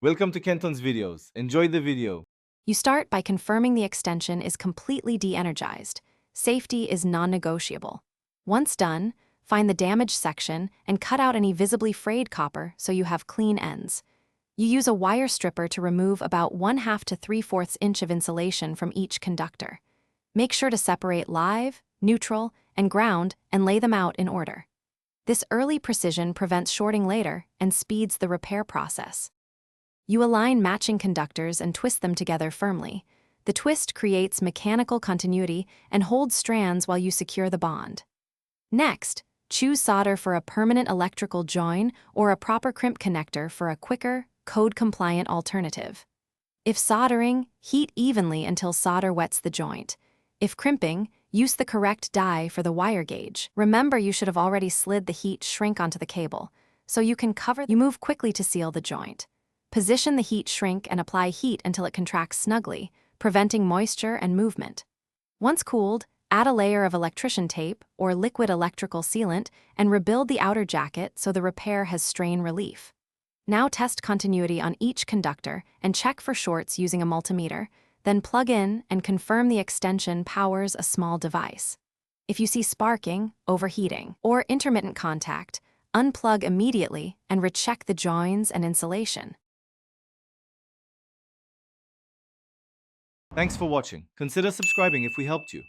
Welcome to Kenton's videos. Enjoy the video. You start by confirming the extension is completely de-energized. Safety is non-negotiable. Once done, find the damaged section and cut out any visibly frayed copper so you have clean ends. You use a wire stripper to remove about 1/2 to 3/4 inch of insulation from each conductor. Make sure to separate live, neutral, and ground and lay them out in order. This early precision prevents shorting later and speeds the repair process. You align matching conductors and twist them together firmly. The twist creates mechanical continuity and holds strands while you secure the bond. Next, choose solder for a permanent electrical join or a proper crimp connector for a quicker, code-compliant alternative. If soldering, heat evenly until solder wets the joint. If crimping, use the correct die for the wire gauge. Remember, you should have already slid the heat shrink onto the cable, so you move quickly to seal the joint. Position the heat shrink and apply heat until it contracts snugly, preventing moisture and movement. Once cooled, add a layer of electrician tape or liquid electrical sealant and rebuild the outer jacket so the repair has strain relief. Now test continuity on each conductor and check for shorts using a multimeter, then plug in and confirm the extension powers a small device. If you see sparking, overheating, or intermittent contact, unplug immediately and recheck the joins and insulation. Thanks for watching. Consider subscribing if we helped you.